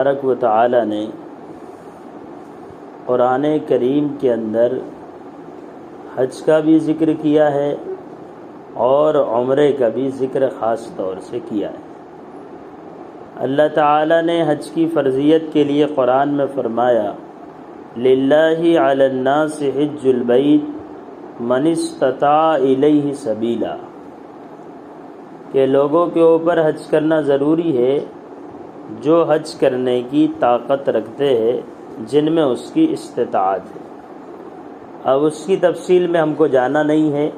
تبارک و تعالی نے قرآن کریم کے اندر حج کا بھی ذکر کیا ہے اور عمرے کا بھی ذکر خاص طور سے کیا ہے۔ اللہ تعالی نے حج کی فرضیت کے لیے قرآن میں فرمایا للہ علی الناس حج البیت من استطاع الیہ سبیلا، کہ لوگوں کے اوپر حج کرنا ضروری ہے جو حج کرنے کی طاقت رکھتے ہیں، جن میں اس کی استطاعت ہے۔ اب اس کی تفصیل میں ہم کو جانا نہیں ہے،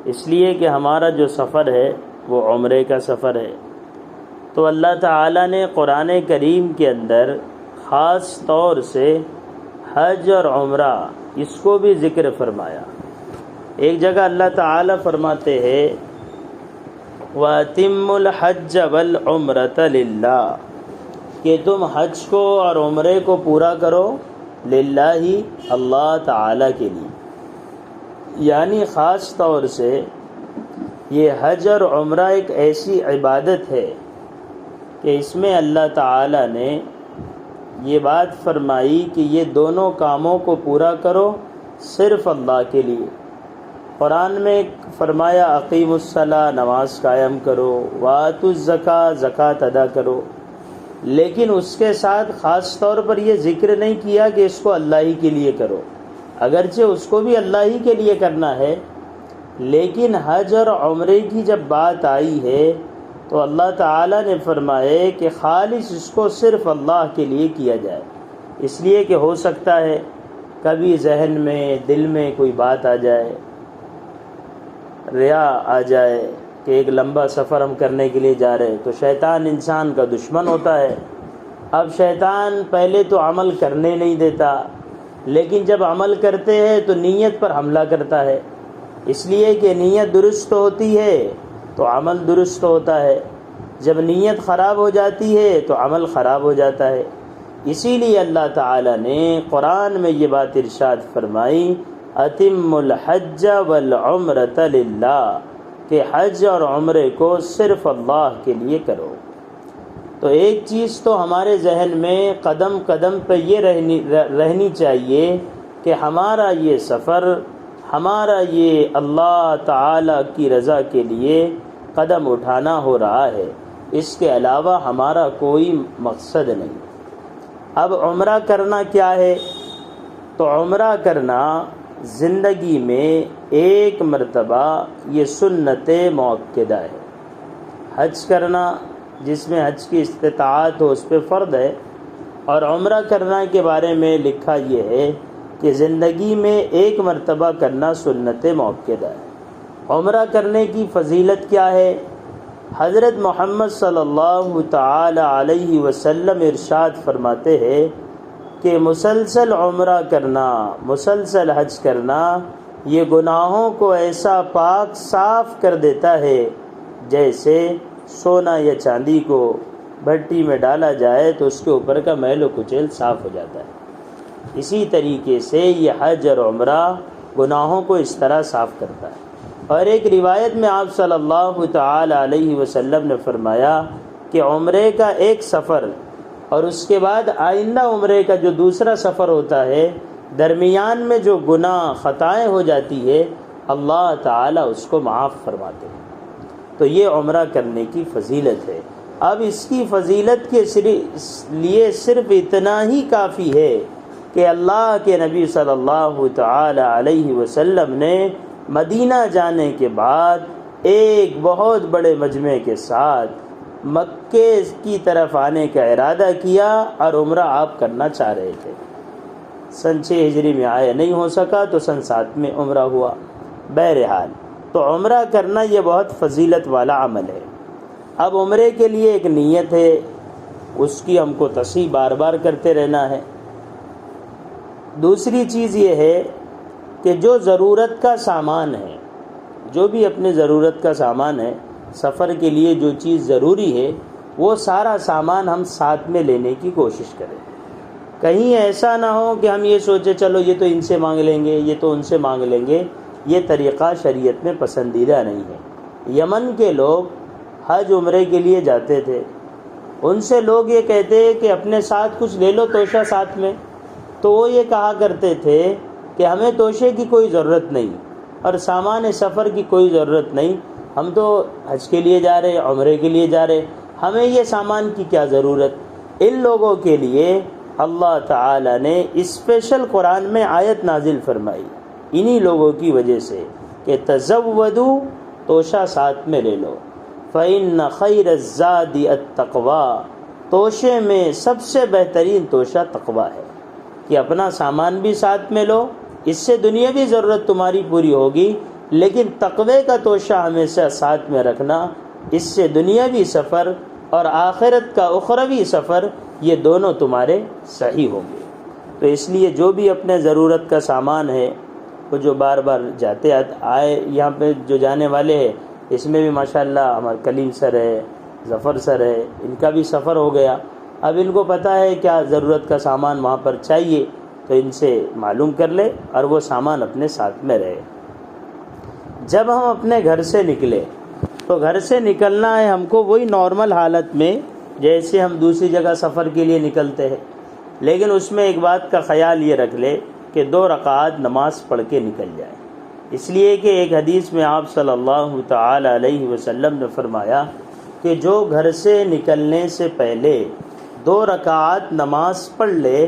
اس لیے کہ ہمارا جو سفر ہے وہ عمرے کا سفر ہے۔ تو اللہ تعالیٰ نے قرآن کریم کے اندر خاص طور سے حج اور عمرہ اس کو بھی ذکر فرمایا۔ ایک جگہ اللہ تعالیٰ فرماتے ہیں وَأَتِمُّ الْحَجَّ وَالْعُمْرَةَ لِلَّهِ، کہ تم حج کو اور عمرے کو پورا کرو للہ، اللہ تعالیٰ کے لیے۔ یعنی خاص طور سے یہ حج اور عمرہ ایک ایسی عبادت ہے کہ اس میں اللہ تعالیٰ نے یہ بات فرمائی کہ یہ دونوں کاموں کو پورا کرو صرف اللہ کے لیے۔ قرآن میں فرمایا اقیم الصلاۃ، نماز قائم کرو، وآتوا الزکاۃ، زکوٰۃ ادا کرو، لیکن اس کے ساتھ خاص طور پر یہ ذکر نہیں کیا کہ اس کو اللہ ہی کے لیے کرو، اگرچہ اس کو بھی اللہ ہی کے لیے کرنا ہے، لیکن حج اور عمرے کی جب بات آئی ہے تو اللہ تعالیٰ نے فرمایا کہ خالص اس کو صرف اللہ کے لیے کیا جائے، اس لیے کہ ہو سکتا ہے کبھی ذہن میں دل میں کوئی بات آ جائے، ریا آ جائے کہ ایک لمبا سفر ہم کرنے کے لیے جا رہے، تو شیطان انسان کا دشمن ہوتا ہے۔ اب شیطان پہلے تو عمل کرنے نہیں دیتا، لیکن جب عمل کرتے ہیں تو نیت پر حملہ کرتا ہے، اس لیے کہ نیت درست ہوتی ہے تو عمل درست ہوتا ہے، جب نیت خراب ہو جاتی ہے تو عمل خراب ہو جاتا ہے۔ اسی لیے اللہ تعالی نے قرآن میں یہ بات ارشاد فرمائی اتم الحج والعمرۃ للہ، کہ حج اور عمرے کو صرف اللہ کے لیے کرو۔ تو ایک چیز تو ہمارے ذہن میں قدم قدم پہ یہ رہنی چاہیے کہ ہمارا یہ سفر، ہمارا یہ اللہ تعالی کی رضا کے لیے قدم اٹھانا ہو رہا ہے، اس کے علاوہ ہمارا کوئی مقصد نہیں۔ اب عمرہ کرنا کیا ہے؟ تو عمرہ کرنا زندگی میں ایک مرتبہ یہ سنت مؤکدہ ہے۔ حج کرنا جس میں حج کی استطاعت ہو اس پہ فرض ہے، اور عمرہ کرنا کے بارے میں لکھا یہ ہے کہ زندگی میں ایک مرتبہ کرنا سنت مؤکدہ ہے۔ عمرہ کرنے کی فضیلت کیا ہے؟ حضرت محمد صلی اللہ تعالی علیہ وسلم ارشاد فرماتے ہیں کہ مسلسل عمرہ کرنا، مسلسل حج کرنا، یہ گناہوں کو ایسا پاک صاف کر دیتا ہے جیسے سونا یا چاندی کو بھٹی میں ڈالا جائے تو اس کے اوپر کا میل و کچیل صاف ہو جاتا ہے۔ اسی طریقے سے یہ حج اور عمرہ گناہوں کو اس طرح صاف کرتا ہے۔ اور ایک روایت میں آپ صلی اللہ تعالی علیہ وسلم نے فرمایا کہ عمرے کا ایک سفر اور اس کے بعد آئندہ عمرے کا جو دوسرا سفر ہوتا ہے، درمیان میں جو گناہ خطائیں ہو جاتی ہے اللہ تعالیٰ اس کو معاف فرماتے ہیں۔ تو یہ عمرہ کرنے کی فضیلت ہے۔ اب اس کی فضیلت کے لیے صرف اتنا ہی کافی ہے کہ اللہ کے نبی صلی اللہ تعالی علیہ وسلم نے مدینہ جانے کے بعد ایک بہت بڑے مجمع کے ساتھ مکے کی طرف آنے کا ارادہ کیا اور عمرہ آپ کرنا چاہ رہے تھے۔ سن 6 ہجری میں آیا، نہیں ہو سکا تو سن 7 میں عمرہ ہوا۔ بہرحال تو عمرہ کرنا یہ بہت فضیلت والا عمل ہے۔ اب عمرے کے لیے ایک نیت ہے، اس کی ہم کو تصحیح بار بار کرتے رہنا ہے۔ دوسری چیز یہ ہے کہ جو ضرورت کا سامان ہے، جو بھی اپنے ضرورت کا سامان ہے، سفر کے لیے جو چیز ضروری ہے وہ سارا سامان ہم ساتھ میں لینے کی کوشش کریں۔ کہیں ایسا نہ ہو کہ ہم یہ سوچے چلو یہ تو ان سے مانگ لیں گے، یہ تو ان سے مانگ لیں گے، یہ طریقہ شریعت میں پسندیدہ نہیں ہے۔ یمن کے لوگ حج عمرے کے لیے جاتے تھے، ان سے لوگ یہ کہتے کہ اپنے ساتھ کچھ لے لو توشہ ساتھ میں، تو وہ یہ کہا کرتے تھے کہ ہمیں توشے کی کوئی ضرورت نہیں اور سامان سفر کی کوئی ضرورت نہیں، ہم تو حج کے لیے جا رہے، عمرے کے لیے جا رہے، ہمیں یہ سامان کی کیا ضرورت۔ ان لوگوں کے لیے اللہ تعالی نے اسپیشل قرآن میں آیت نازل فرمائی، انہی لوگوں کی وجہ سے کہ تزودوا، توشہ ساتھ میں لے لو، فإن خیر الزاد التقوی، توشے میں سب سے بہترین توشہ تقوی ہے کہ اپنا سامان بھی ساتھ میں لو، اس سے دنیاوی ضرورت تمہاری پوری ہوگی، لیکن تقوی کا توشہ ہمیشہ ساتھ میں رکھنا، اس سے دنیاوی سفر اور آخرت کا اخروی سفر یہ دونوں تمہارے صحیح ہوں گے۔ تو اس لیے جو بھی اپنے ضرورت کا سامان ہے، وہ جو بار بار جاتے آئے یہاں پہ جو جانے والے ہیں، اس میں بھی ماشاءاللہ ہمارے کلیم سر ہے، ظفر سر ہے، ان کا بھی سفر ہو گیا، اب ان کو پتہ ہے کیا ضرورت کا سامان وہاں پر چاہیے، تو ان سے معلوم کر لے اور وہ سامان اپنے ساتھ میں رہے۔ جب ہم اپنے گھر سے نکلے تو گھر سے نکلنا ہے ہم کو وہی نارمل حالت میں جیسے ہم دوسری جگہ سفر کے لیے نکلتے ہیں، لیکن اس میں ایک بات کا خیال یہ رکھ لے کہ 2 رکعات نماز پڑھ کے نکل جائے، اس لیے کہ ایک حدیث میں آپ صلی اللہ تعالی علیہ وسلم نے فرمایا کہ جو گھر سے نکلنے سے پہلے 2 رکعات نماز پڑھ لے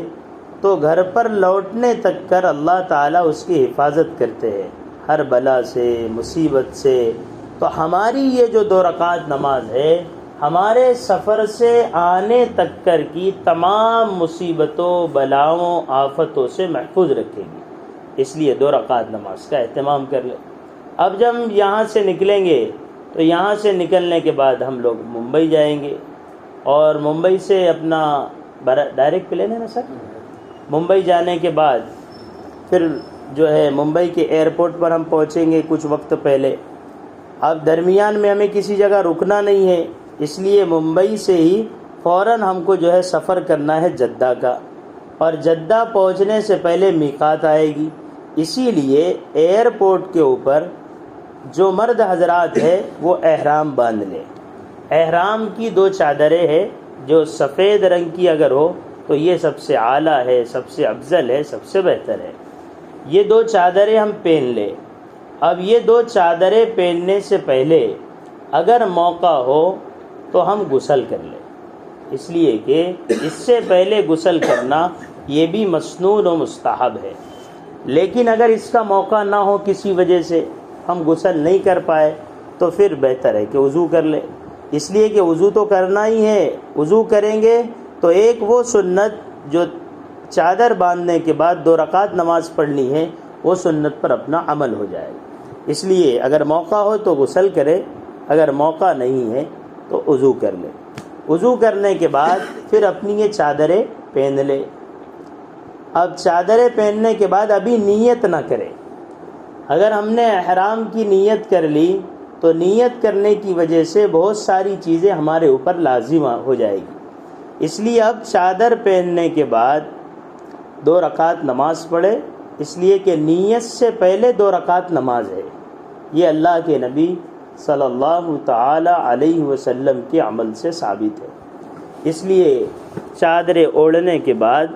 تو گھر پر لوٹنے تک کر اللہ تعالیٰ اس کی حفاظت کرتے ہیں ہر بلا سے، مصیبت سے۔ تو ہماری یہ جو 2 رکعات نماز ہے ہمارے سفر سے آنے تک کر کی تمام مصیبتوں، بلاؤں، آفتوں سے محفوظ رکھے گی، اس لیے 2 رکعات نماز کا اہتمام کر لیں۔ اب جب ہم یہاں سے نکلیں گے تو یہاں سے نکلنے کے بعد ہم لوگ ممبئی جائیں گے، اور ممبئی سے اپنا ڈائریکٹ پلین ہے نا سر، ممبئی جانے کے بعد پھر جو ہے ممبئی کے ایئرپورٹ پر ہم پہنچیں گے کچھ وقت پہلے۔ اب درمیان میں ہمیں کسی جگہ رکنا نہیں ہے، اس لیے ممبئی سے ہی فوراً ہم کو جو ہے سفر کرنا ہے جدہ کا، اور جدہ پہنچنے سے پہلے میقات آئے گی، اسی لیے ایئرپورٹ کے اوپر جو مرد حضرات ہے وہ احرام باندھ لے۔ احرام کی 2 چادریں ہیں، جو سفید رنگ کی اگر ہو تو یہ سب سے اعلیٰ ہے، سب سے افضل ہے، سب سے بہتر ہے، یہ 2 چادریں ہم پہن لیں۔ اب یہ 2 چادریں پہننے سے پہلے اگر موقع ہو تو ہم غسل کر لیں، اس لیے کہ اس سے پہلے غسل کرنا یہ بھی مسنون و مستحب ہے، لیکن اگر اس کا موقع نہ ہو کسی وجہ سے ہم غسل نہیں کر پائے تو پھر بہتر ہے کہ وضو کر لیں، اس لیے کہ وضو تو کرنا ہی ہے۔ وضو کریں گے تو ایک وہ سنت جو چادر باندھنے کے بعد 2 رکعت نماز پڑھنی ہے، وہ سنت پر اپنا عمل ہو جائے گا، اس لیے اگر موقع ہو تو غسل کرے، اگر موقع نہیں ہے تو وضو کر لے۔ وضو کرنے کے بعد پھر اپنی یہ چادریں پہن لے۔ اب چادریں پہننے کے بعد ابھی نیت نہ کرے، اگر ہم نے احرام کی نیت کر لی تو نیت کرنے کی وجہ سے بہت ساری چیزیں ہمارے اوپر لازم ہو جائے گی، اس لیے اب چادر پہننے کے بعد 2 رکعت نماز پڑھے، اس لیے کہ نیت سے پہلے 2 رکعت نماز ہے، یہ اللہ کے نبی صلی اللہ تعالی علیہ وسلم کے عمل سے ثابت ہے۔ اس لیے چادریں اوڑھنے کے بعد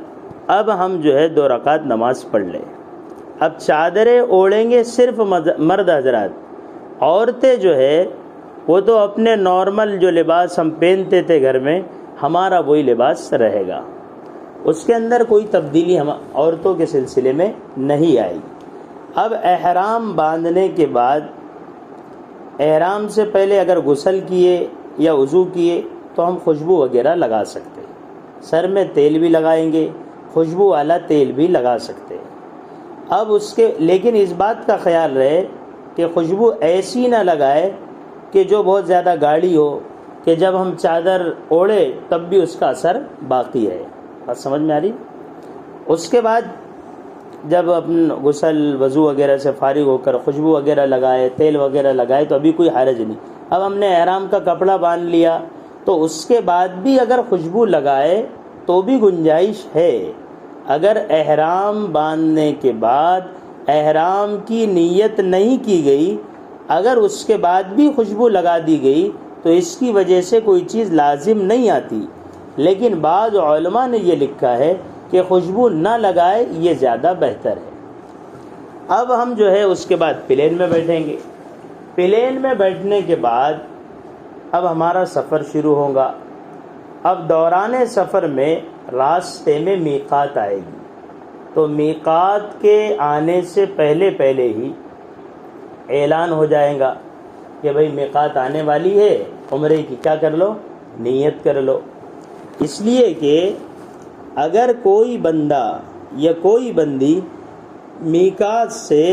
اب ہم جو ہے 2 رکعت نماز پڑھ لیں۔ اب چادریں اوڑھیں گے صرف مرد حضرات، عورتیں جو ہے وہ تو اپنے نارمل جو لباس ہم پہنتے تھے گھر میں، ہمارا وہی لباس رہے گا، اس کے اندر کوئی تبدیلی ہم عورتوں کے سلسلے میں نہیں آئے گی۔ اب احرام باندھنے کے بعد، احرام سے پہلے اگر غسل کیے یا وضو کیے تو ہم خوشبو وغیرہ لگا سکتے ہیں، سر میں تیل بھی لگائیں گے، خوشبو والا تیل بھی لگا سکتے ہیں۔ اب اس کے لیکن اس بات کا خیال رہے کہ خوشبو ایسی نہ لگائے کہ جو بہت زیادہ گاڑی ہو، کہ جب ہم چادر اوڑھے تب بھی اس کا اثر باقی ہے۔ بات سمجھ میں آ رہی؟ اس کے بعد جب اپن غسل وضو وغیرہ سے فارغ ہو کر خوشبو وغیرہ لگائے، تیل وغیرہ لگائے تو ابھی کوئی حرج نہیں۔ اب ہم نے احرام کا کپڑا باندھ لیا تو اس کے بعد بھی اگر خوشبو لگائے تو بھی گنجائش ہے۔ اگر احرام باندھنے کے بعد احرام کی نیت نہیں کی گئی، اگر اس کے بعد بھی خوشبو لگا دی گئی تو اس کی وجہ سے کوئی چیز لازم نہیں آتی، لیکن بعض علماء نے یہ لکھا ہے کہ خوشبو نہ لگائے یہ زیادہ بہتر ہے۔ اب ہم جو ہے اس کے بعد پلین میں بیٹھیں گے۔ پلین میں بیٹھنے کے بعد اب ہمارا سفر شروع ہوگا۔ اب دوران سفر میں راستے میں میقات آئے گی، تو میقات کے آنے سے پہلے ہی اعلان ہو جائے گا کہ بھئی میقات آنے والی ہے، عمرے کی کیا کر لو، نیت کر لو۔ اس لیے کہ اگر کوئی بندہ یا کوئی بندی میقات سے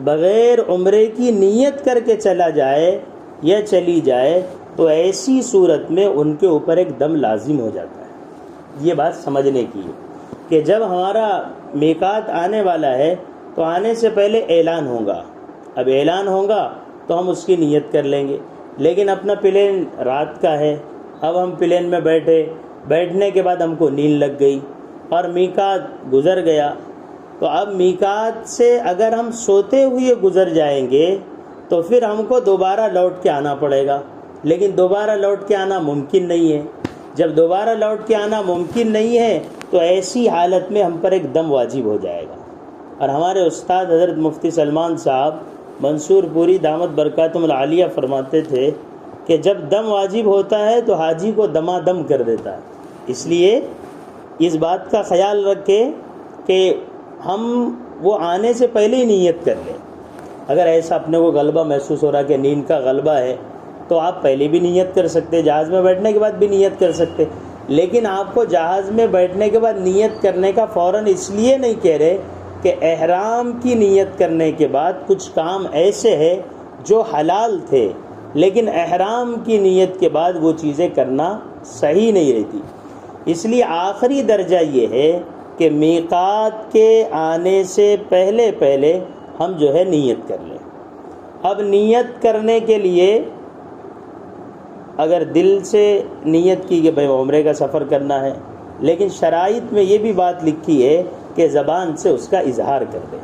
بغیر عمرے کی نیت کر کے چلا جائے یا چلی جائے تو ایسی صورت میں ان کے اوپر ایک دم لازم ہو جاتا ہے۔ یہ بات سمجھنے کی ہے کہ جب ہمارا میقات آنے والا ہے تو آنے سے پہلے اعلان ہوگا، اب اعلان ہوگا تو ہم اس کی نیت کر لیں گے، لیکن اپنا پلین رات کا ہے، اب ہم پلین میں بیٹھنے کے بعد ہم کو نیند لگ گئی اور میقات گزر گیا، تو اب میقات سے اگر ہم سوتے ہوئے گزر جائیں گے تو پھر ہم کو دوبارہ لوٹ کے آنا پڑے گا، لیکن دوبارہ لوٹ کے آنا ممکن نہیں ہے۔ جب دوبارہ لوٹ کے آنا ممکن نہیں ہے تو ایسی حالت میں ہم پر ایک دم واجب ہو جائے گا۔ اور ہمارے استاد حضرت مفتی سلمان صاحب منصور پوری دامت برکاتہم العالیہ فرماتے تھے کہ جب دم واجب ہوتا ہے تو حاجی کو دمادم کر دیتا ہے۔ اس لیے اس بات کا خیال رکھیں کہ ہم وہ آنے سے پہلے ہی نیت کر لیں۔ اگر ایسا اپنے کو غلبہ محسوس ہو رہا کہ نیند کا غلبہ ہے تو آپ پہلے بھی نیت کر سکتے، جہاز میں بیٹھنے کے بعد بھی نیت کر سکتے، لیکن آپ کو جہاز میں بیٹھنے کے بعد نیت کرنے کا فوراً اس لیے نہیں کہہ رہے کہ احرام کی نیت کرنے کے بعد کچھ کام ایسے ہیں جو حلال تھے لیکن احرام کی نیت کے بعد وہ چیزیں کرنا صحیح نہیں رہتی۔ اس لیے آخری درجہ یہ ہے کہ میقات کے آنے سے پہلے ہم جو ہے نیت کر لیں۔ اب نیت کرنے کے لیے اگر دل سے نیت کی کہ بھائی عمرے کا سفر کرنا ہے، لیکن شرائط میں یہ بھی بات لکھی ہے کہ زبان سے اس کا اظہار کر دے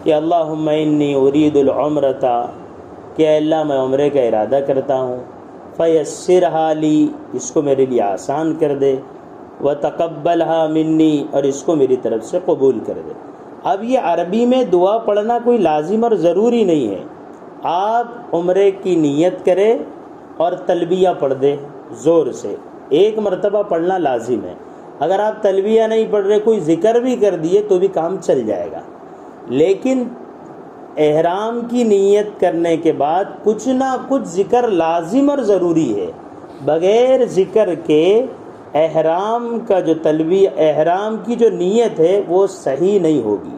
کہ اللہم انی ارید العمرۃ، کہ اللہ میں عمرے کا ارادہ کرتا ہوں، فیسرھا لی، اس کو میرے لیے آسان کر دے، وتقبلھا منی، اور اس کو میری طرف سے قبول کر دے۔ اب یہ عربی میں دعا پڑھنا کوئی لازم اور ضروری نہیں ہے، آپ عمرے کی نیت کریں اور تلبیہ پڑھ دیں زور سے، ایک مرتبہ پڑھنا لازم ہے۔ اگر آپ تلبیہ نہیں پڑھ رہے، کوئی ذکر بھی کر دیے تو بھی کام چل جائے گا، لیکن احرام کی نیت کرنے کے بعد کچھ نہ کچھ ذکر لازم اور ضروری ہے۔ بغیر ذکر کے احرام کا جو تلبیہ، احرام کی جو نیت ہے وہ صحیح نہیں ہوگی۔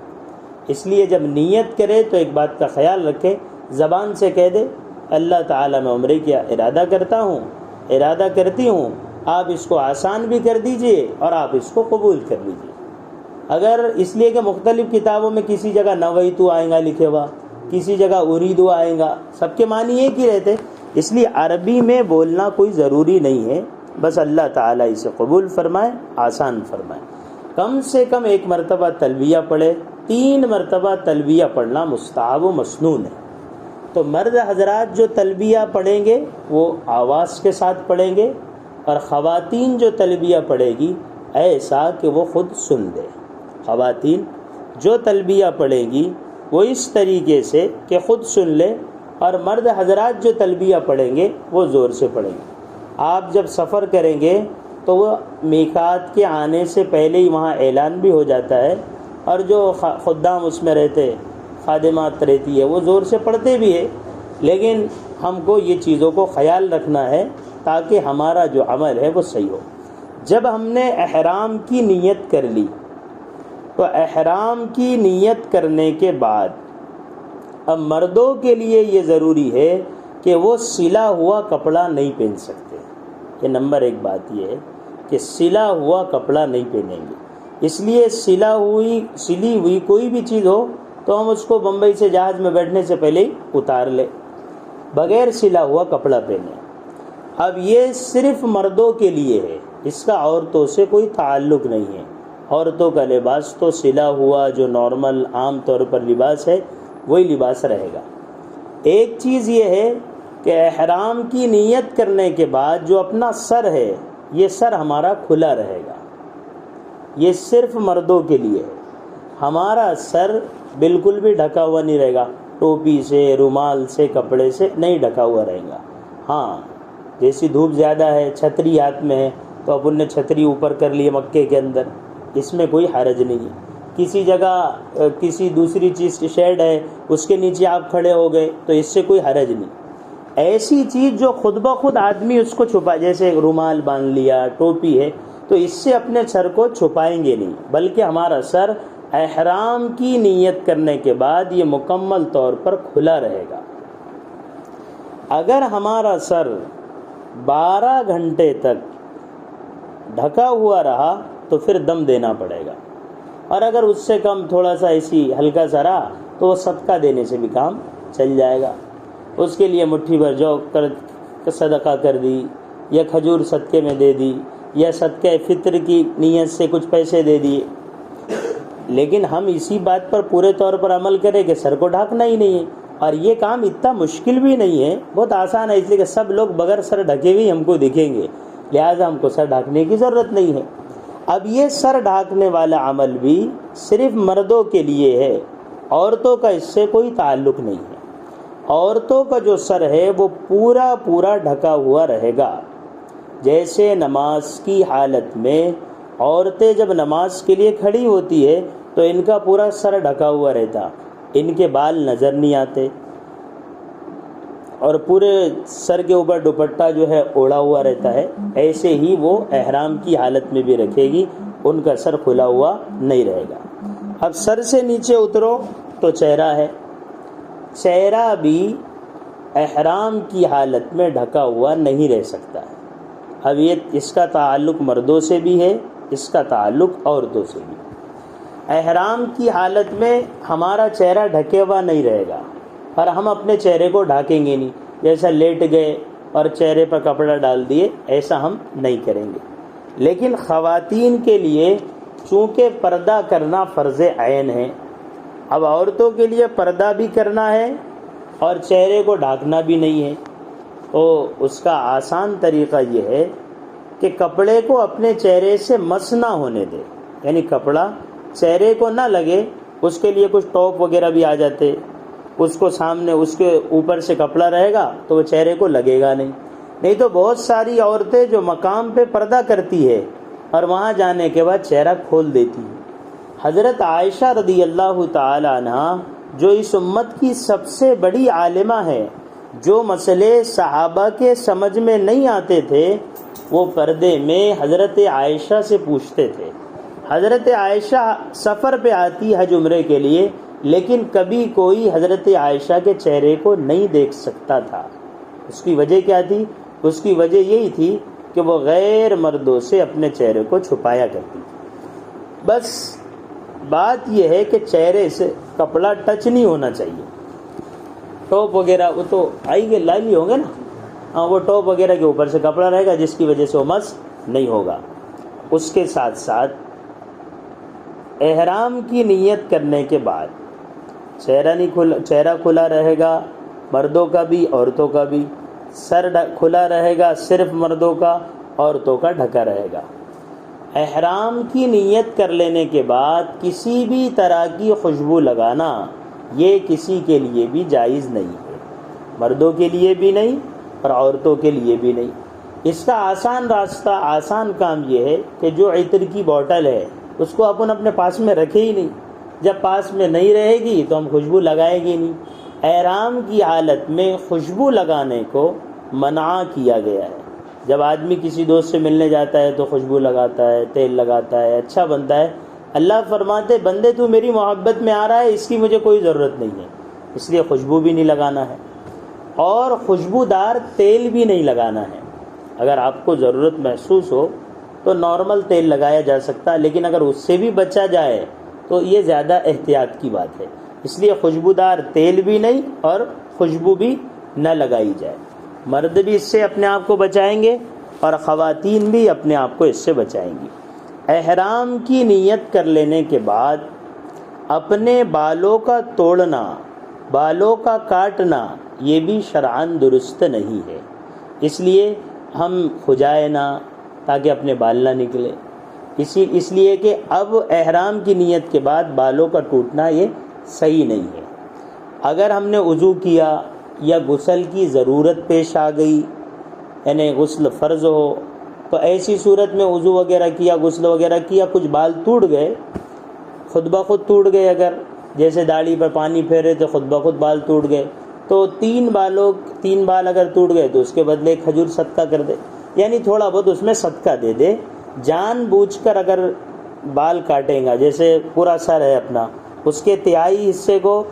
اس لیے جب نیت کرے تو ایک بات کا خیال رکھے، زبان سے کہہ دے اللہ تعالیٰ میں عمرے کیا ارادہ کرتا ہوں، ارادہ کرتی ہوں، آپ اس کو آسان بھی کر دیجئے اور آپ اس کو قبول کر لیجئے۔ اگر اس لیے کہ مختلف کتابوں میں کسی جگہ نویتو آئے گا لکھے ہوا، کسی جگہ اریدو آئے گا، سب کے معنی ایک ہی رہتے، اس لیے عربی میں بولنا کوئی ضروری نہیں ہے، بس اللہ تعالیٰ اسے قبول فرمائے، آسان فرمائے۔ کم سے کم ایک مرتبہ تلبیہ پڑھے، 3 مرتبہ تلبیہ پڑھنا مستحب و مسنون ہے۔ تو مرد حضرات جو تلبیہ پڑھیں گے وہ آواز کے ساتھ پڑھیں گے، اور خواتین جو تلبیہ پڑھے گی ایسا کہ وہ خود سن دے۔ خواتین جو تلبیہ پڑھے گی وہ اس طریقے سے کہ خود سن لے، اور مرد حضرات جو تلبیہ پڑھیں گے وہ زور سے پڑھیں گے۔ آپ جب سفر کریں گے تو وہ میقات کے آنے سے پہلے ہی وہاں اعلان بھی ہو جاتا ہے، اور جو خدام اس میں رہتے، خادمات رہتی ہے، وہ زور سے پڑھتے بھی ہے، لیکن ہم کو یہ چیزوں کو خیال رکھنا ہے تاکہ ہمارا جو عمل ہے وہ صحیح ہو۔ جب ہم نے احرام کی نیت کر لی تو احرام کی نیت کرنے کے بعد اب مردوں کے لیے یہ ضروری ہے کہ وہ سلا ہوا کپڑا نہیں پہن سکتے۔ یہ نمبر 1 بات یہ ہے کہ سلا ہوا کپڑا نہیں پہنیں گے، اس لیے سلی ہوئی کوئی بھی چیز ہو تو ہم اس کو بمبئی سے جہاز میں بیٹھنے سے پہلے ہی اتار لیں، بغیر سلا ہوا کپڑا پہنے۔ اب یہ صرف مردوں کے لیے ہے، اس کا عورتوں سے کوئی تعلق نہیں ہے۔ عورتوں کا لباس تو سلا ہوا جو نارمل عام طور پر لباس ہے وہی لباس رہے گا۔ ایک چیز یہ ہے کہ احرام کی نیت کرنے کے بعد جو اپنا سر ہے یہ سر ہمارا کھلا رہے گا، یہ صرف مردوں کے لیے ہے۔ ہمارا سر بالکل بھی ڈھکا ہوا نہیں رہے گا، ٹوپی سے، رومال سے، کپڑے سے نہیں ڈھکا ہوا رہے گا۔ ہاں جیسی دھوپ زیادہ ہے، چھتری ہاتھ میں ہے تو اپن نے چھتری اوپر کر لی مکے کے اندر، اس میں کوئی حرج نہیں ہے۔ کسی جگہ کسی دوسری چیز کی شیڈ ہے، اس کے نیچے آپ کھڑے ہو گئے تو اس سے کوئی حرج نہیں۔ ایسی چیز جو خود بخود آدمی اس کو چھپا، جیسے رومال باندھ لیا، ٹوپی ہے، تو اس سے اپنے سر کو چھپائیں گے نہیں، بلکہ ہمارا سر احرام کی نیت کرنے کے بعد یہ مکمل طور پر کھلا رہے گا۔ اگر ہمارا سر 12 گھنٹے تک ڈھکا ہوا رہا تو پھر دم دینا پڑے گا، اور اگر اس سے کم تھوڑا سا ایسی ہلکا سا رہا تو وہ صدقہ دینے سے بھی کام چل جائے گا۔ اس کے لیے مٹھی بھر جو صدقہ کر دی، یا کھجور صدقے میں دے دی، یا صدقہ فطر کی نیت سے کچھ پیسے دے دیے، لیکن ہم اسی بات پر پورے طور پر عمل کریں کہ سر کو ڈھانکنا ہی نہیں ہے۔ اور یہ کام اتنا مشکل بھی نہیں ہے، بہت آسان ہے، اس لیے کہ سب لوگ بغیر سر ڈھکے ہوئے ہم کو دکھیں گے، لہٰذا ہم کو سر ڈھانکنے کی ضرورت نہیں ہے۔ اب یہ سر ڈھانکنے والا عمل بھی صرف مردوں کے لیے ہے، عورتوں کا اس سے کوئی تعلق نہیں ہے۔ عورتوں کا جو سر ہے وہ پورا ڈھکا ہوا رہے گا۔ جیسے نماز کی حالت میں عورتیں جب نماز کے لیے کھڑی ہوتی ہے تو ان کا پورا سر ڈھکا ہوا رہتا، ان کے بال نظر نہیں آتے، اور پورے سر کے اوپر دوپٹہ جو ہے اوڑھا ہوا رہتا ہے، ایسے ہی وہ احرام کی حالت میں بھی رکھے گی، ان کا سر کھلا ہوا نہیں رہے گا۔ اب سر سے نیچے اترو تو چہرہ ہے، چہرہ بھی احرام کی حالت میں ڈھکا ہوا نہیں رہ سکتا ہے۔ اب یہ اس کا تعلق مردوں سے بھی ہے، اس کا تعلق عورتوں سے بھی۔ احرام کی حالت میں ہمارا چہرہ ڈھکے ہوا نہیں رہے گا، اور ہم اپنے چہرے کو ڈھانکیں گے نہیں، جیسا لیٹ گئے اور چہرے پر کپڑا ڈال دیے، ایسا ہم نہیں کریں گے۔ لیکن خواتین کے لیے چونکہ پردہ کرنا فرض عین ہے، اب عورتوں کے لیے پردہ بھی کرنا ہے اور چہرے کو ڈھانکنا بھی نہیں ہے، تو اس کا آسان طریقہ یہ ہے کہ کپڑے کو اپنے چہرے سے مس نہ ہونے دے، یعنی کپڑا چہرے کو نہ لگے۔ اس کے لیے کچھ ٹاپ وغیرہ بھی آ جاتے، اس کو سامنے اس کے اوپر سے کپڑا رہے گا تو وہ چہرے کو لگے گا نہیں تو بہت ساری عورتیں جو مقام پہ پردہ کرتی ہے اور وہاں جانے کے بعد چہرہ کھول دیتی ہے۔ حضرت عائشہ رضی اللہ تعالی عنہا جو اس امت کی سب سے بڑی عالمہ ہے، جو مسئلے صحابہ کے سمجھ میں نہیں آتے تھے وہ پردے میں حضرت عائشہ سے پوچھتے تھے۔ حضرت عائشہ سفر پہ آتی حج عمرے کے لیے، لیکن کبھی کوئی حضرت عائشہ کے چہرے کو نہیں دیکھ سکتا تھا۔ اس کی وجہ کیا تھی؟ اس کی وجہ یہی تھی کہ وہ غیر مردوں سے اپنے چہرے کو چھپایا کرتی تھی۔ بس بات یہ ہے کہ چہرے سے کپڑا ٹچ نہیں ہونا چاہیے۔ ٹوپ وغیرہ وہ تو آئی گے لائی ہوں گے نا، ہاں وہ ٹوپ وغیرہ کے اوپر سے کپڑا رہے گا جس کی وجہ سے وہ مس نہیں ہوگا۔ اس کے ساتھ ساتھ احرام کی نیت کرنے کے بعد چہرہ کھلا رہے گا، مردوں کا بھی عورتوں کا بھی۔ سر کھلا رہے گا صرف مردوں کا، عورتوں کا ڈھکا رہے گا۔ احرام کی نیت کر لینے کے بعد کسی بھی طرح کی خوشبو لگانا یہ کسی کے لیے بھی جائز نہیں ہے، مردوں کے لیے بھی نہیں اور عورتوں کے لیے بھی نہیں۔ اس کا آسان راستہ، آسان کام یہ ہے کہ جو عطر کی بوتل ہے اس کو اپن اپنے پاس میں رکھے ہی نہیں، جب پاس میں نہیں رہے گی تو ہم خوشبو لگائیں گے نہیں۔ احرام کی حالت میں خوشبو لگانے کو منع کیا گیا ہے۔ جب آدمی کسی دوست سے ملنے جاتا ہے تو خوشبو لگاتا ہے، تیل لگاتا ہے، اچھا بنتا ہے۔ اللہ فرماتے بندے تو میری محبت میں آ رہا ہے، اس کی مجھے کوئی ضرورت نہیں ہے، اس لیے خوشبو بھی نہیں لگانا ہے اور خوشبودار تیل بھی نہیں لگانا ہے۔ اگر آپ کو ضرورت محسوس ہو تو نارمل تیل لگایا جا سکتا ہے، لیکن اگر اس سے بھی بچا جائے تو یہ زیادہ احتیاط کی بات ہے، اس لیے خوشبودار تیل بھی نہیں اور خوشبو بھی نہ لگائی جائے۔ مرد بھی اس سے اپنے آپ کو بچائیں گے اور خواتین بھی اپنے آپ کو اس سے بچائیں گی۔ احرام کی نیت کر لینے کے بعد اپنے بالوں کا توڑنا، بالوں کا کاٹنا یہ بھی شرعاً درست نہیں ہے، اس لیے ہم کھجائے نہ تاکہ اپنے بال نہ نکلے، اس لیے کہ اب احرام کی نیت کے بعد بالوں کا ٹوٹنا یہ صحیح نہیں ہے۔ اگر ہم نے وضو کیا یا غسل کی ضرورت پیش آ گئی، یعنی غسل فرض ہو، تو ایسی صورت میں وضو وغیرہ کیا، غسل وغیرہ کیا، کچھ بال ٹوٹ گئے، خود بخود ٹوٹ گئے، اگر جیسے داڑھی پر پانی پھیرے تو خود بخود بال ٹوٹ گئے، تو تین بال اگر ٹوٹ گئے تو اس کے بدلے کھجور صدقہ کر دے، یعنی تھوڑا بہت اس میں صدقہ دے دے۔ جان بوجھ کر اگر بال کاٹیں گا، جیسے پورا سر ہے اپنا، اس کے تہائی حصے کو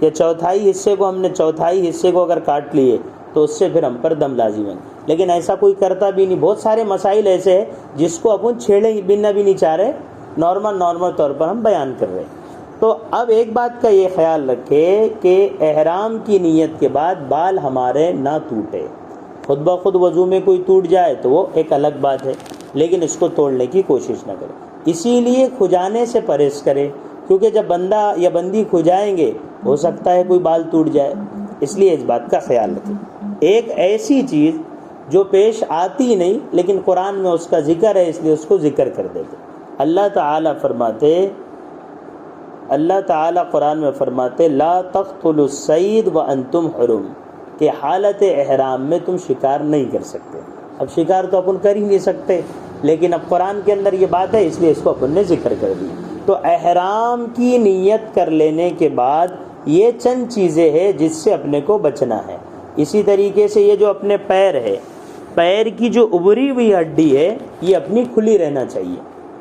یا چوتھائی حصے کو، ہم نے چوتھائی حصے کو اگر کاٹ لیے تو اس سے پھر ہم پر دم لازم ہے، لیکن ایسا کوئی کرتا بھی نہیں۔ بہت سارے مسائل ایسے ہیں جس کو اپن چھیڑیں بننا بھی نہیں چاہ رہے، نارمل طور پر ہم بیان کر رہے ہیں۔ تو اب ایک بات کا یہ خیال رکھے کہ احرام کی نیت کے بعد بال ہمارے نہ ٹوٹے، خود بخود وضو میں کوئی ٹوٹ جائے تو وہ ایک الگ بات ہے، لیکن اس کو توڑنے کی کوشش نہ کرے۔ اسی لیے کھجانے سے پرہیز کرے، کیونکہ جب بندہ یا بندی کھجائیں گے ہو سکتا ہے کوئی بال ٹوٹ جائے، اس لیے اس بات کا خیال رکھیں۔ ایک ایسی چیز جو پیش آتی نہیں لیکن قرآن میں اس کا ذکر ہے، اس لیے اس کو ذکر کر دیتے۔ اللہ تعالیٰ قرآن میں فرماتے لا تقتلوا الصید وانتم حرم، کہ حالت احرام میں تم شکار نہیں کر سکتے۔ اب شکار تو اپن کر ہی نہیں سکتے، لیکن اب قرآن کے اندر یہ بات ہے، اس لیے اس کو اپن نے ذکر کر دی۔ تو احرام کی نیت کر لینے کے بعد یہ چند چیزیں ہیں جس سے اپنے کو بچنا ہے۔ اسی طریقے سے یہ جو اپنے پیر ہے، پیر کی جو ابری ہوئی ہڈی ہے یہ اپنی کھلی رہنا چاہیے،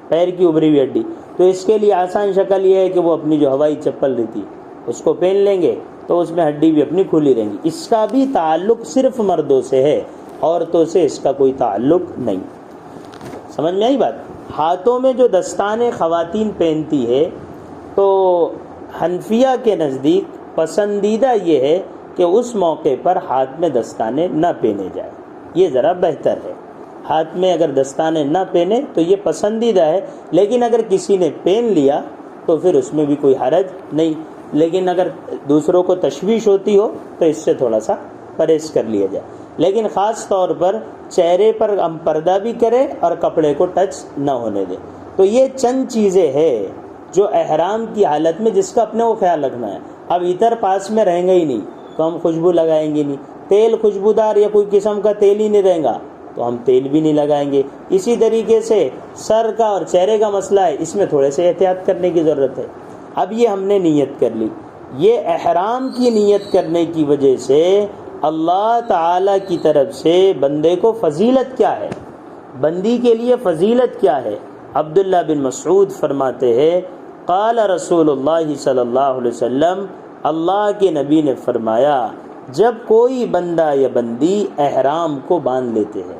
پیر کی ابری ہوئی ہڈی۔ تو اس کے لیے آسان شکل یہ ہے کہ وہ اپنی جو ہوائی چپل رہتی اس کو پہن لیں گے تو اس میں ہڈی بھی اپنی کھلی رہیں گی۔ اس کا بھی تعلق صرف مردوں سے ہے، عورتوں سے اس کا کوئی تعلق نہیں۔ سمجھ میں آئی بات؟ ہاتھوں میں جو دستانے خواتین پہنتی ہے تو حنفیہ کے نزدیک پسندیدہ یہ ہے کہ اس موقع پر ہاتھ میں دستانے نہ پہنے جائے، یہ ذرا بہتر ہے۔ ہاتھ میں اگر دستانے نہ پہنے تو یہ پسندیدہ ہے، لیکن اگر کسی نے پہن لیا تو پھر اس میں بھی کوئی حرج نہیں، لیکن اگر دوسروں کو تشویش ہوتی ہو تو اس سے تھوڑا سا پرہیز کر لیا جائے۔ لیکن خاص طور پر چہرے پر ہم پردہ بھی کریں اور کپڑے کو ٹچ نہ ہونے دیں۔ تو یہ چند چیزیں ہیں جو احرام کی حالت میں جس کا اپنے کو خیال رکھنا ہے۔ اب عطر پاس میں رہیں گا ہی نہیں تو ہم خوشبو لگائیں گے نہیں، تیل خوشبودار یا کوئی قسم کا تیل ہی نہیں رہے گا تو ہم تیل بھی نہیں لگائیں گے۔ اسی طریقے سے سر کا اور چہرے کا مسئلہ ہے، اس میں تھوڑے سے احتیاط کرنے کی ضرورت ہے۔ اب یہ ہم نے نیت کر لی، یہ احرام کی نیت کرنے کی وجہ سے اللہ تعالی کی طرف سے بندے کو فضیلت کیا ہے، بندی کے لیے فضیلت کیا ہے۔ عبداللہ بن مسعود فرماتے ہیں قال رسول اللہ صلی اللہ علیہ وسلم، اللہ کے نبی نے فرمایا جب کوئی بندہ یا بندی احرام کو باندھ لیتے ہیں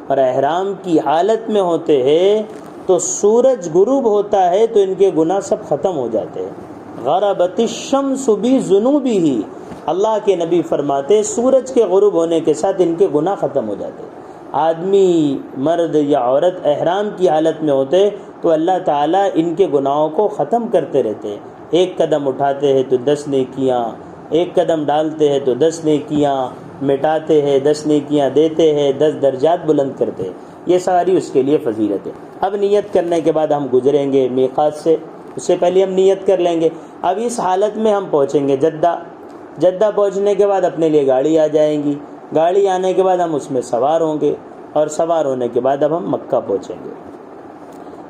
اور احرام کی حالت میں ہوتے ہیں تو سورج غروب ہوتا ہے تو ان کے گناہ سب ختم ہو جاتے ہیں۔ غربت الشمس بذنوبہ، اللہ کے نبی فرماتے سورج کے غروب ہونے کے ساتھ ان کے گناہ ختم ہو جاتے ہیں۔ آدمی مرد یا عورت احرام کی حالت میں ہوتے تو اللہ تعالیٰ ان کے گناہوں کو ختم کرتے رہتے ہیں۔ ایک قدم اٹھاتے ہیں تو 10 نیکیاں، ایک قدم ڈالتے ہیں تو 10 نیکیاں مٹاتے ہیں، 10 نیکیاں دیتے ہیں، 10 درجات بلند کرتے ہیں۔ یہ ساری اس کے لیے فضیلت ہے۔ اب نیت کرنے کے بعد ہم گزریں گے میقات سے، اس سے پہلے ہم نیت کر لیں گے۔ اب اس حالت میں ہم پہنچیں گے جدہ پہنچنے کے بعد اپنے لیے گاڑی آ جائیں گی، گاڑی آنے کے بعد ہم اس میں سوار ہوں گے، اور سوار ہونے کے بعد اب ہم مکہ پہنچیں گے۔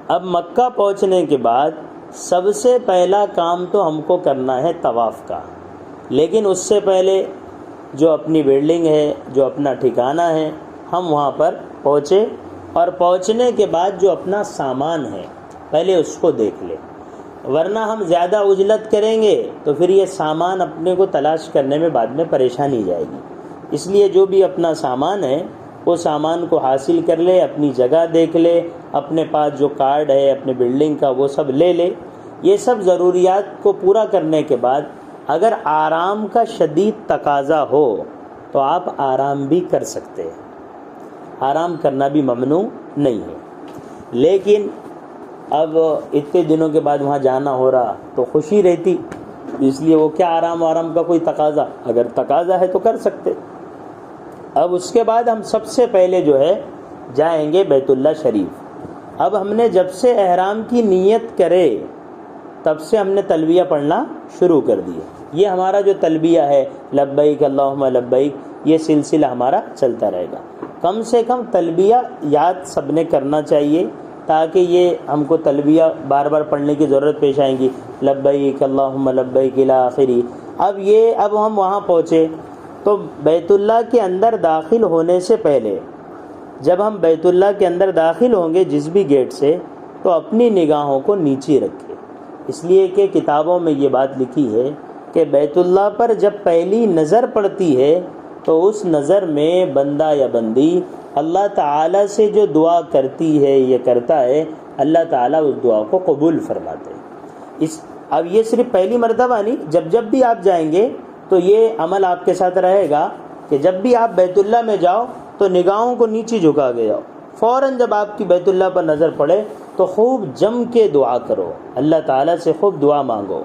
اب مکہ پہنچنے کے بعد سب سے پہلا کام تو ہم کو کرنا ہے طواف کا، لیکن اس سے پہلے جو اپنی بلڈنگ ہے، جو اپنا ٹھکانہ ہے، ہم وہاں پر پہنچے، اور پہنچنے کے بعد جو اپنا سامان ہے پہلے اس کو دیکھ لیں، ورنہ ہم زیادہ عجلت کریں گے تو پھر یہ سامان اپنے کو تلاش کرنے میں بعد میں پریشانی جائے گی۔ اس لیے جو بھی اپنا سامان ہے وہ سامان کو حاصل کر لے، اپنی جگہ دیکھ لے، اپنے پاس جو کارڈ ہے اپنے بلڈنگ کا وہ سب لے لے۔ یہ سب ضروریات کو پورا کرنے کے بعد اگر آرام کا شدید تقاضا ہو تو آپ آرام بھی کر سکتے ہیں، آرام کرنا بھی ممنوع نہیں ہے۔ لیکن اب اتنے دنوں کے بعد وہاں جانا ہو رہا تو خوشی رہتی اس لیے وہ کیا آرام کا کوئی تقاضا، اگر تقاضا ہے تو کر سکتے۔ اب اس کے بعد ہم سب سے پہلے جو ہے جائیں گے بیت اللہ شریف۔ اب ہم نے جب سے احرام کی نیت کرے تب سے ہم نے تلبیہ پڑھنا شروع کر دیا۔ یہ ہمارا جو تلبیہ ہے لبیک اللہم لبیک، یہ سلسلہ ہمارا چلتا رہے گا۔ کم سے کم تلبیہ یاد سب نے کرنا چاہیے، تاکہ یہ ہم کو تلبیہ بار بار پڑھنے کی ضرورت پیش آئیں گی، لبیک اللہم لبیک الی آخری۔ اب ہم وہاں پہنچے تو بیت اللہ کے اندر داخل ہونے سے پہلے، جب ہم بیت اللہ کے اندر داخل ہوں گے جس بھی گیٹ سے، تو اپنی نگاہوں کو نیچے رکھیں، اس لیے کہ کتابوں میں یہ بات لکھی ہے کہ بیت اللہ پر جب پہلی نظر پڑتی ہے تو اس نظر میں بندہ یا بندی اللہ تعالیٰ سے جو دعا کرتی ہے یا کرتا ہے، اللہ تعالیٰ اس دعا کو قبول فرماتے ہیں۔ اب یہ صرف پہلی مرتبہ نہیں، جب بھی آپ جائیں گے تو یہ عمل آپ کے ساتھ رہے گا کہ جب بھی آپ بیت اللہ میں جاؤ تو نگاہوں کو نیچے جھکا کے جاؤ۔ فوراً جب آپ کی بیت اللہ پر نظر پڑے تو خوب جم کے دعا کرو، اللہ تعالیٰ سے خوب دعا مانگو۔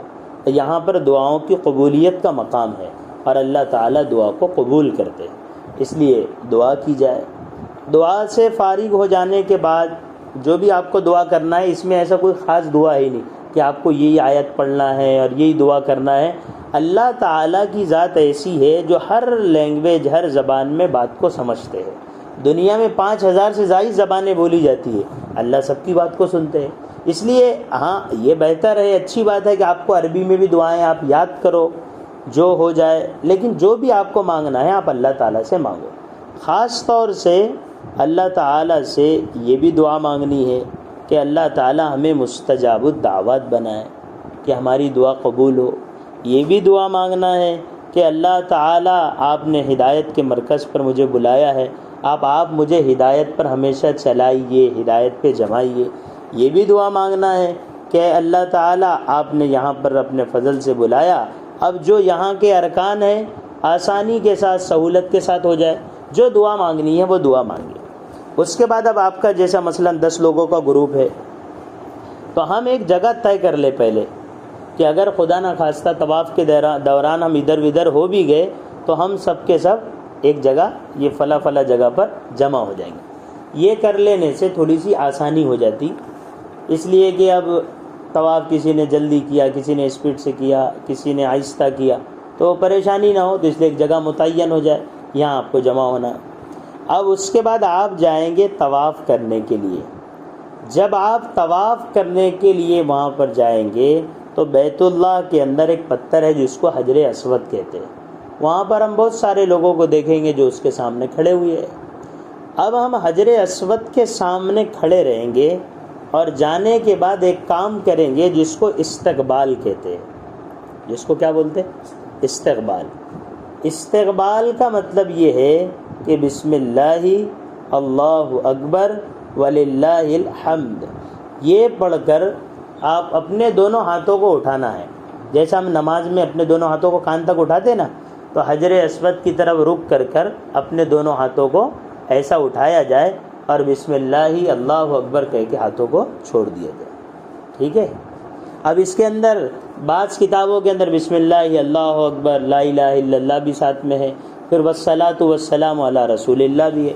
یہاں پر دعاؤں کی قبولیت کا مقام ہے اور اللہ تعالیٰ دعا کو قبول کرتے ہیں، اس لیے دعا کی جائے۔ دعا سے فارغ ہو جانے کے بعد جو بھی آپ کو دعا کرنا ہے، اس میں ایسا کوئی خاص دعا ہی نہیں کہ آپ کو یہی آیت پڑھنا ہے اور یہی دعا کرنا ہے۔ اللہ تعالیٰ کی ذات ایسی ہے جو ہر لینگویج، ہر زبان میں بات کو سمجھتے ہیں۔ دنیا میں 5000 سے زائد زبانیں بولی جاتی ہے، اللہ سب کی بات کو سنتے ہیں۔ اس لیے ہاں یہ بہتر ہے، اچھی بات ہے کہ آپ کو عربی میں بھی دعائیں آپ یاد کرو جو ہو جائے، لیکن جو بھی آپ کو مانگنا ہے آپ اللہ تعالیٰ سے مانگو۔ خاص طور سے اللہ تعالیٰ سے یہ بھی دعا مانگنی ہے کہ اللہ تعالیٰ ہمیں مستجاب الدعوات بنائے، کہ ہماری دعا قبول ہو۔ یہ بھی دعا مانگنا ہے کہ اللہ تعالیٰ آپ نے ہدایت کے مرکز پر مجھے بلایا ہے، آپ مجھے ہدایت پر ہمیشہ چلائیے، ہدایت پہ جمائیے۔ یہ بھی دعا مانگنا ہے کہ اللہ تعالیٰ آپ نے یہاں پر اپنے فضل سے بلایا، اب جو یہاں کے ارکان ہیں آسانی کے ساتھ، سہولت کے ساتھ ہو جائے۔ جو دعا مانگنی ہے وہ دعا مانگیے۔ اس کے بعد اب آپ کا جیسا مثلا 10 لوگوں کا گروپ ہے تو ہم ایک جگہ طے کر لیں پہلے کہ اگر خدا نہ خواستہ طواف کے دوران ہم ادھر ادھر ہو بھی گئے تو ہم سب کے سب ایک جگہ، یہ فلاں جگہ پر جمع ہو جائیں گے۔ یہ کر لینے سے تھوڑی سی آسانی ہو جاتی، اس لیے کہ اب طواف کسی نے جلدی کیا، کسی نے اسپیڈ سے کیا، کسی نے آہستہ کیا، تو پریشانی نہ ہو، تو اس لیے ایک جگہ متعین ہو جائے، یہاں آپ کو جمع ہونا ہے۔ اب اس کے بعد آپ جائیں گے طواف کرنے کے لیے۔ جب آپ طواف کرنے کے لیے وہاں پر جائیں گے تو بیت اللہ کے اندر ایک پتھر ہے جس کو حجر اسود کہتے ہیں، وہاں پر ہم بہت سارے لوگوں کو دیکھیں گے جو اس کے سامنے کھڑے ہوئے ہیں۔ اب ہم حجر اسود کے سامنے کھڑے رہیں گے اور جانے کے بعد ایک کام کریں گے جس کو استقبال کہتے ہیں۔ جس کو کیا بولتے ہیں؟ استقبال۔ استقبال کا مطلب یہ ہے کہ بسم اللہ اللہ اکبر وللہ الحمد، یہ پڑھ کر آپ اپنے دونوں ہاتھوں کو اٹھانا ہے۔ جیسا ہم نماز میں اپنے دونوں ہاتھوں کو کان تک اٹھاتے نا، تو حجر اسود کی طرف رک کر اپنے دونوں ہاتھوں کو ایسا اٹھایا جائے اور بسم اللہ اللہ اکبر کہہ کے ہاتھوں کو چھوڑ دیا جائے۔ ٹھیک ہے؟ اب اس کے اندر بعض کتابوں کے اندر بسم اللہ اللہ اکبر لا الہ الا اللہ بھی ساتھ میں ہے، پھر والصلاۃ والسلام علی رسول اللہ بھی ہے۔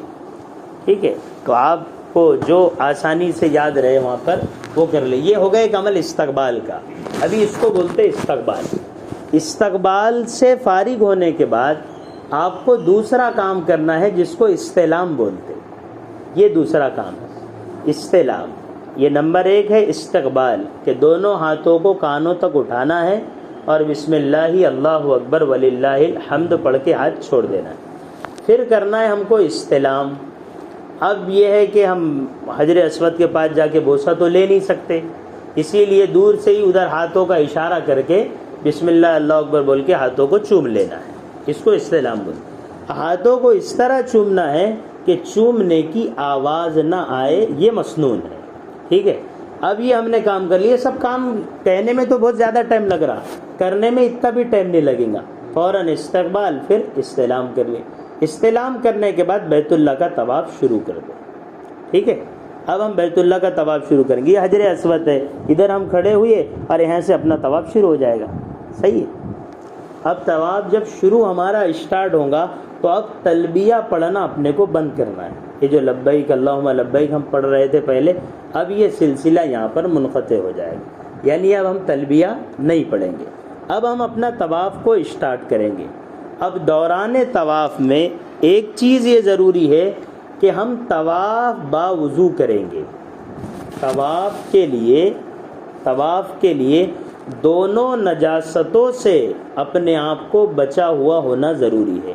ٹھیک ہے؟ تو آپ کو جو آسانی سے یاد رہے وہاں پر وہ کر لیں۔ یہ ہوگا ایک عمل استقبال کا، ابھی اس کو بولتے استقبال۔ استقبال سے فارغ ہونے کے بعد آپ کو دوسرا کام کرنا ہے جس کو استعلام بولتے ہیں۔ یہ دوسرا کام ہے استعلام۔ یہ نمبر 1 ہے استقبال، کہ دونوں ہاتھوں کو کانوں تک اٹھانا ہے اور بسم اللہ اللہ اکبر وللہ الحمد پڑھ کے ہاتھ چھوڑ دینا ہے۔ پھر کرنا ہے ہم کو استعلام۔ اب یہ ہے کہ ہم حجر اسود کے پاس جا کے بوسہ تو لے نہیں سکتے، اسی لیے دور سے ہی ادھر ہاتھوں کا اشارہ کر کے بسم اللہ اللہ اکبر بول کے ہاتھوں کو چوم لینا ہے، اس کو استعلام بولتے ہیں۔ ہاتھوں کو اس طرح چومنا ہے کہ چومنے کی آواز نہ آئے، یہ مسنون ہے۔ ٹھیک ہے؟ اب یہ ہم نے کام کر لیا۔ سب کام کہنے میں تو بہت زیادہ ٹائم لگ رہا، کرنے میں اتنا بھی ٹائم نہیں لگے گا۔ فوراً استقبال، پھر استعلام کر لیں۔ استعلام کرنے کے بعد بیت اللہ کا طواف شروع کر دیں۔ ٹھیک ہے؟ اب ہم بیت اللہ کا طواف شروع کریں گے۔ یہ حجر اسود ہے، ادھر ہم کھڑے ہوئے اور یہاں سے اپنا طواف شروع ہو جائے گا۔ صحیح ہے. اب طواف جب شروع ہمارا اسٹارٹ ہوگا تو اب تلبیہ پڑھنا اپنے کو بند کرنا ہے. یہ جو لبیک اللہم لبیک ہم پڑھ رہے تھے پہلے، اب یہ سلسلہ یہاں پر منقطع ہو جائے گا، یعنی اب ہم تلبیہ نہیں پڑھیں گے. اب ہم اپنا طواف کو اسٹارٹ کریں گے. اب دوران طواف میں ایک چیز یہ ضروری ہے کہ ہم طواف باوضو کریں گے. طواف کے لیے دونوں نجاستوں سے اپنے آپ کو بچا ہوا ہونا ضروری ہے.